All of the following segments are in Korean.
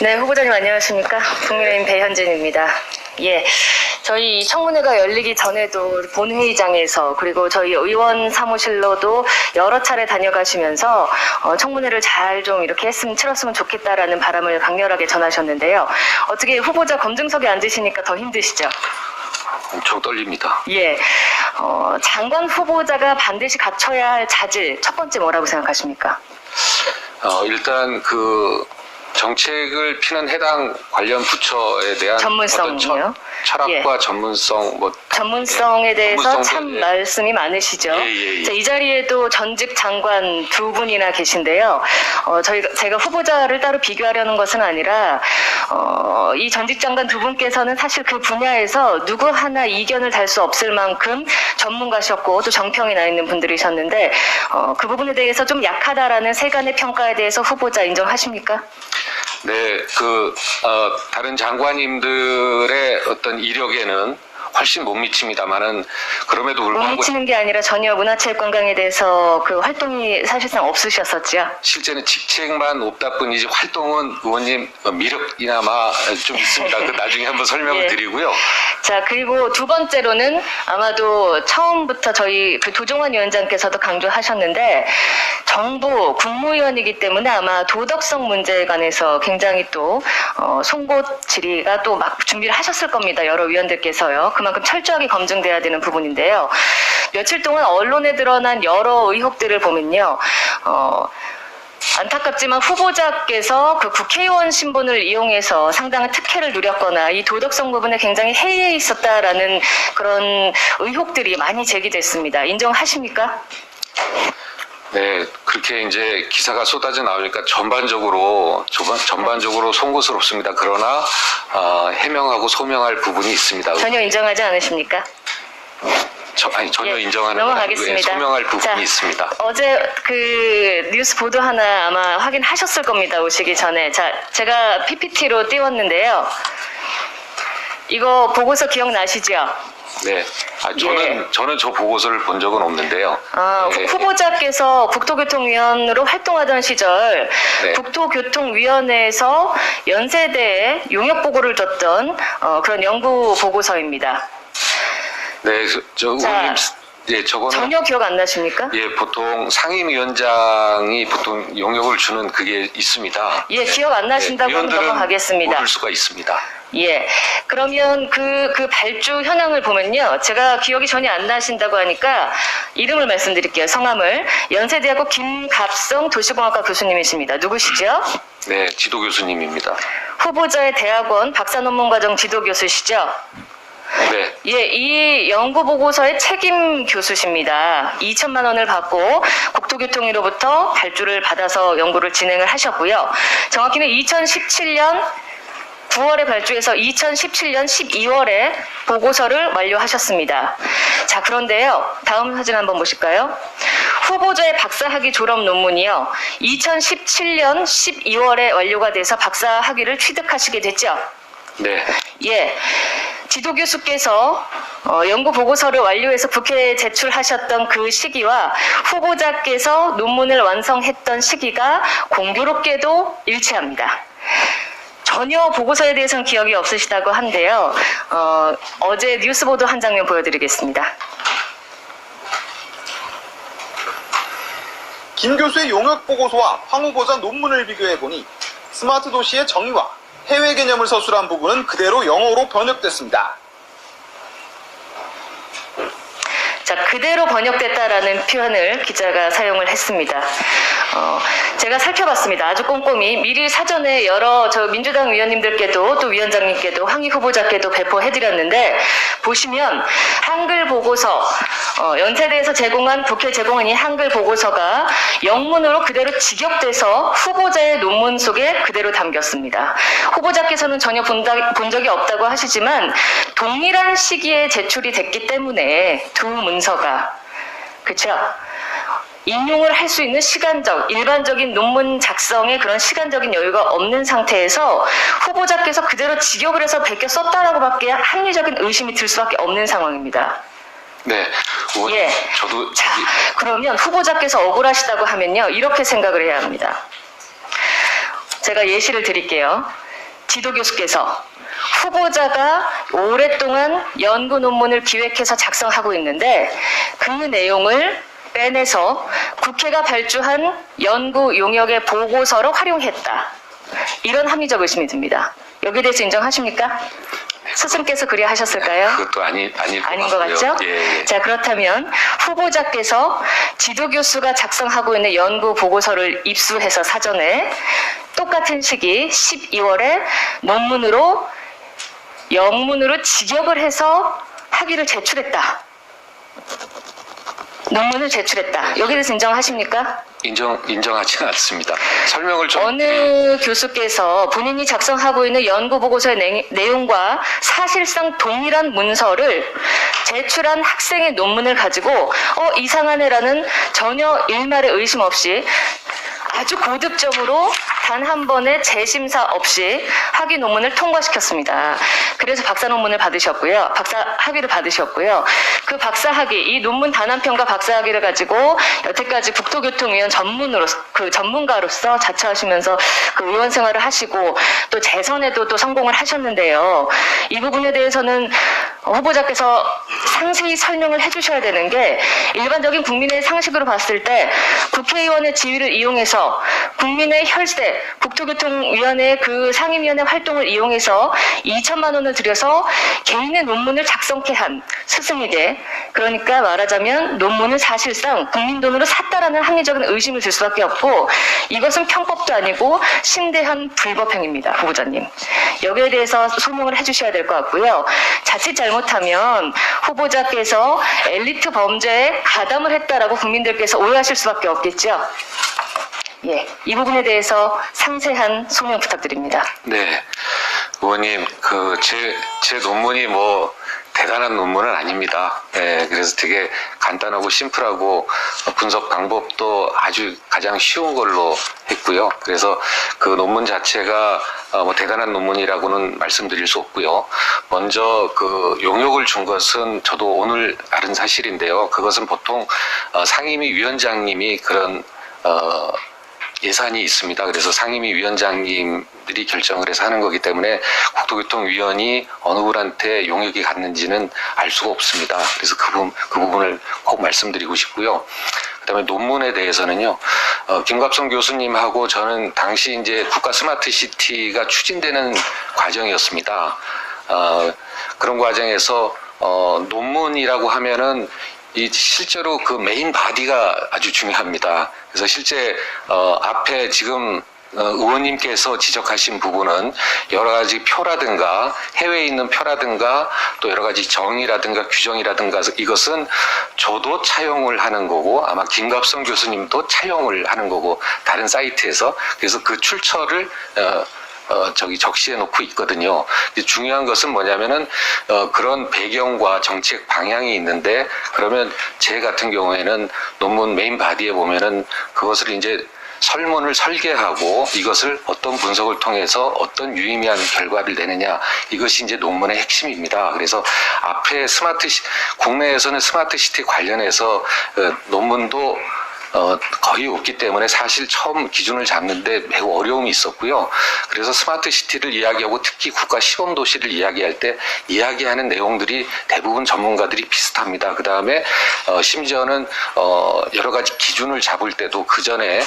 네, 후보자님 안녕하십니까? 국민의힘 배현진입니다. 예, 저희 청문회가 열리기 전에도 본회의장에서 그리고 저희 의원 사무실로도 여러 차례 다녀가시면서 청문회를 잘 좀 이렇게 치렀으면 좋겠다라는 바람을 강렬하게 전하셨는데요. 어떻게 후보자 검증석에 앉으시니까 더 힘드시죠? 엄청 떨립니다. 예, 장관 후보자가 반드시 갖춰야 할 자질 첫 번째 뭐라고 생각하십니까? 일단 그 정책을 피는 해당 관련 부처에 대한 전문성이요? 철학과 예. 전문성 전문성에 대해서 전문성도, 참 예. 말씀이 많으시죠. 자, 이 자리에도 전직 장관 두 분이나 계신데요. 제가 후보자를 따로 비교하려는 것은 아니라 이 전직 장관 두 분께서는 사실 그 분야에서 누구 하나 이견을 달 수 없을 만큼 전문가셨고 또 정평이 나 있는 분들이셨는데 그 부분에 대해서 좀 약하다라는 세간의 평가에 대해서 후보자 인정하십니까? 네, 다른 장관님들의 어떤 이력에는 훨씬 못 미칩니다만은 그럼에도 못 불구하고 미치는 게 아니라 전혀 문화체육관광에 대해서 그 활동이 사실상 없으셨었죠. 실제는 직책만 없다 뿐이지 활동은 의원님 미력이나마 좀 있습니다. 그 나중에 한번 설명을 예. 드리고요. 자, 그리고 두 번째로는 아마도 처음부터 저희 그 도종환 위원장께서도 강조하셨는데 정부 국무위원이기 때문에 아마 도덕성 문제에 관해서 굉장히 또 송곳 질의가 또 막 준비를 하셨을 겁니다. 여러 위원들께서요. 그만큼 철저하게 검증돼야 되는 부분인데요. 며칠 동안 언론에 드러난 여러 의혹들을 보면요. 안타깝지만 후보자께서 그 국회의원 신분을 이용해서 상당한 특혜를 누렸거나 이 도덕성 부분에 굉장히 해이해 있었다라는 그런 의혹들이 많이 제기됐습니다. 인정하십니까? 네, 그렇게 이제 기사가 쏟아져 나오니까 전반적으로 송구스럽습니다. 그러나 해명하고 소명할 부분이 있습니다. 전혀 인정하지 않으십니까? 전혀 예, 인정하는 넘어가겠습니다. 소명할 부분이 자, 있습니다. 어제 그 뉴스 보도 하나 아마 확인하셨을 겁니다. 오시기 전에. 자, 제가 PPT로 띄웠는데요. 이거 보고서 기억나시죠? 네, 저는 저 보고서를 본 적은 없는데요. 네. 후보자께서 국토교통위원으로 활동하던 시절 네. 국토교통위원회에서 연세대에 용역보고를 줬던 그런 연구 보고서입니다. 네, 의원님, 예, 저거는 전혀 기억 안 나십니까? 예, 보통 상임위원장이 보통 용역을 주는 그게 있습니다. 예, 기억 안 나신다고 하면 위원들은 넘어가겠습니다. 못 줄 수가 있습니다. 예. 그러면 그 발주 현황을 보면요. 제가 기억이 전혀 안 나신다고 하니까 이름을 말씀드릴게요. 성함을. 연세대학교 김갑성 도시공학과 교수님이십니다. 누구시죠? 네, 지도 교수님입니다. 후보자의 대학원 박사 논문 과정 지도 교수시죠? 네. 예, 이 연구 보고서의 책임 교수십니다. 2천만 원을 받고 국토교통위로부터 발주를 받아서 연구를 진행을 하셨고요. 정확히는 2017년 9월에 발주해서 2017년 12월에 보고서를 완료하셨습니다. 자, 그런데요. 다음 사진 한번 보실까요? 후보자의 박사학위 졸업 논문이요. 2017년 12월에 완료가 돼서 박사학위를 취득하시게 됐죠? 네. 예. 지도 교수께서 연구 보고서를 완료해서 국회에 제출하셨던 그 시기와 후보자께서 논문을 완성했던 시기가 공교롭게도 일치합니다. 전혀 보고서에 대해서는 기억이 없으시다고 한데요. 어제 뉴스 보도 한 장면 보여드리겠습니다. 김 교수의 용역 보고서와 황 후보자 논문을 비교해보니 스마트 도시의 정의와 해외 개념을 서술한 부분은 그대로 영어로 번역됐습니다. 자, 그대로 번역됐다라는 표현을 기자가 사용을 했습니다. 제가 살펴봤습니다. 아주 꼼꼼히 미리 사전에 여러 민주당 위원님들께도 또 위원장님께도 황희 후보자께도 배포해드렸는데 보시면 한글 보고서 연세대에서 국회 제공한 이 한글 보고서가 영문으로 그대로 직역돼서 후보자의 논문 속에 그대로 담겼습니다. 후보자께서는 전혀 본 적이 없다고 하시지만 동일한 시기에 제출이 됐기 때문에 두 문서가 그렇죠? 인용을 할 수 있는 일반적인 논문 작성에 그런 시간적인 여유가 없는 상태에서 후보자께서 그대로 직역을 해서 베껴 썼다라고밖에 합리적인 의심이 들 수밖에 없는 상황입니다. 네. 예. 저도. 자, 그러면 후보자께서 억울하시다고 하면요. 이렇게 생각을 해야 합니다. 제가 예시를 드릴게요. 지도 교수께서 후보자가 오랫동안 연구 논문을 기획해서 작성하고 있는데 그 내용을 빼내서 국회가 발주한 연구 용역의 보고서로 활용했다. 이런 합리적 의심이 듭니다. 여기에 대해서 인정하십니까? 스승께서 그리 하셨을까요? 그것도 아닌 것 같죠? 예. 자, 그렇다면 후보자께서 지도교수가 작성하고 있는 연구 보고서를 입수해서 사전에 똑같은 시기 12월에 영문으로 직역을 해서 학위를 제출했다. 논문을 제출했다. 여기에 대해서 인정하십니까? 인정하지는 않습니다. 설명을 좀. 어느 교수께서 본인이 작성하고 있는 연구보고서의 내용과 사실상 동일한 문서를 제출한 학생의 논문을 가지고 이상하네라는 전혀 일말의 의심 없이 아주 고득점으로 단 한 번의 재심사 없이 학위 논문을 통과시켰습니다. 그래서 박사 논문을 받으셨고요. 박사 학위를 받으셨고요. 그 박사 학위, 이 논문 단한편과 박사 학위를 가지고 여태까지 국토교통위원 전문가로서 자처하시면서 그 의원 생활을 하시고 또 재선에도 또 성공을 하셨는데요. 이 부분에 대해서는 후보자께서 상세히 설명을 해주셔야 되는 게 일반적인 국민의 상식으로 봤을 때 국회의원의 지위를 이용해서 국민의 혈세, 국토교통위원회 그 상임위원회 활동을 이용해서 2천만 원을 들여서 개인의 논문을 작성케 한 스승에게, 그러니까 말하자면 논문을 사실상 국민 돈으로 샀다라는 합리적인 의심을 들 수밖에 없고, 이것은 편법도 아니고 심대한 불법행위입니다. 후보자님, 여기에 대해서 소명을 해주셔야 될 것 같고요. 자칫 잘못하면 후보자께서 엘리트 범죄에 가담을 했다라고 국민들께서 오해하실 수밖에 없겠죠. 예, 이 부분에 대해서 상세한 소명 부탁드립니다. 네, 의원님, 제 논문이 뭐 대단한 논문은 아닙니다. 네, 그래서 되게 간단하고 심플하고 분석 방법도 아주 가장 쉬운 걸로 했고요. 그래서 그 논문 자체가 뭐 대단한 논문이라고는 말씀드릴 수 없고요. 먼저 그 용역을 준 것은 저도 오늘 알은 사실인데요. 그것은 보통 상임위 위원장님이 그런 예산이 있습니다. 그래서 상임위 위원장님들이 결정을 해서 하는 거기 때문에 국토교통위원이 어느 분한테 용역이 갔는지는 알 수가 없습니다. 그래서 그 부분을 꼭 말씀드리고 싶고요. 그다음에 논문에 대해서는요, 김갑성 교수님하고 저는 당시 이제 국가 스마트 시티가 추진되는 과정이었습니다. 그런 과정에서 논문이라고 하면은 실제로 그 메인 바디가 아주 중요합니다. 그래서 실제 앞에 지금 의원님께서 지적하신 부분은 여러 가지 표라든가 해외에 있는 표라든가 또 여러 가지 정의라든가 규정이라든가 이것은 저도 차용을 하는 거고 아마 김갑성 교수님도 차용을 하는 거고 다른 사이트에서, 그래서 그 출처를 적시해 놓고 있거든요. 중요한 것은 뭐냐면은 그런 배경과 정책 방향이 있는데, 그러면 제 같은 경우에는 논문 메인 바디에 보면은 그것을 이제 설문을 설계하고 이것을 어떤 분석을 통해서 어떤 유의미한 결과를 내느냐, 이것이 이제 논문의 핵심입니다. 그래서 앞에 국내에서는 스마트 시티 관련해서 논문도 거의 없기 때문에 사실 처음 기준을 잡는데 매우 어려움이 있었고요. 그래서 스마트 시티를 이야기하고 특히 국가 시범 도시를 이야기할 때 이야기하는 내용들이 대부분 전문가들이 비슷합니다. 그 다음에 심지어는 여러 가지 기준을 잡을 때도 그 전에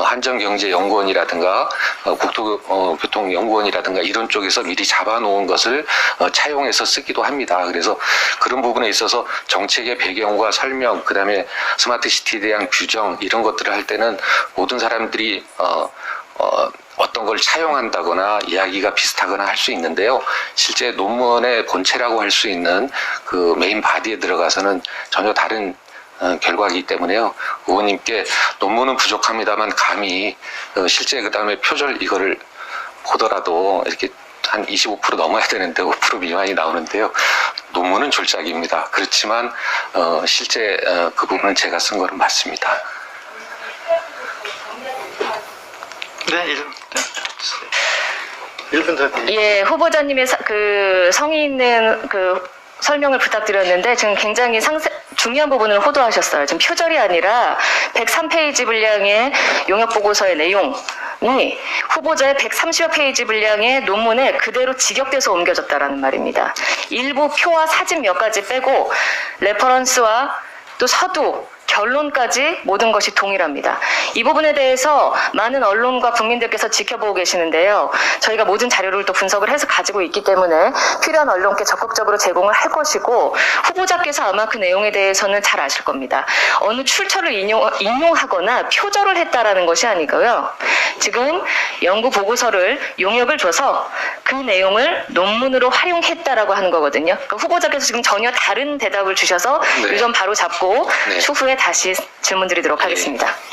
한정경제연구원이라든가 국토교통연구원이라든가 이런 쪽에서 미리 잡아놓은 것을 차용해서 쓰기도 합니다. 그래서 그런 부분에 있어서 정책의 배경과 설명, 그 다음에 스마트 시티에 대한 규정, 이런 것들을 할 때는 모든 사람들이 어떤 걸 차용한다거나 이야기가 비슷하거나 할 수 있는데요. 실제 논문의 본체라고 할 수 있는 그 메인 바디에 들어가서는 전혀 다른 결과이기 때문에요. 의원님께 논문은 부족합니다만 감히 실제 그 다음에 표절 이거를 보더라도 이렇게 한 25% 넘어야 되는데 5% 미만이 나오는데요. 논문은 졸작입니다. 그렇지만 실제 그 부분은 제가 쓴 거는 맞습니다. 네, 1분 더. 예, 후보자님의 그 성의 있는 그 설명을 부탁드렸는데 지금 굉장히 중요한 부분을 호도하셨어요. 지금 표절이 아니라 103페이지 분량의 용역보고서의 내용, 후보자의 130여 페이지 분량의 논문에 그대로 직역돼서 옮겨졌다라는 말입니다. 일부 표와 사진 몇 가지 빼고 레퍼런스와 또 서두, 결론까지 모든 것이 동일합니다. 이 부분에 대해서 많은 언론과 국민들께서 지켜보고 계시는데요. 저희가 모든 자료를 또 분석을 해서 가지고 있기 때문에 필요한 언론께 적극적으로 제공을 할 것이고 후보자께서 아마 그 내용에 대해서는 잘 아실 겁니다. 어느 출처를 인용하거나 표절을 했다라는 것이 아니고요. 지금 연구 보고서를 용역을 줘서 그 내용을 논문으로 활용했다라고 하는 거거든요. 그러니까 후보자께서 지금 전혀 다른 대답을 주셔서 네. 이 점 바로 잡고 네. 추후에 다시 질문 드리도록 네. 하겠습니다.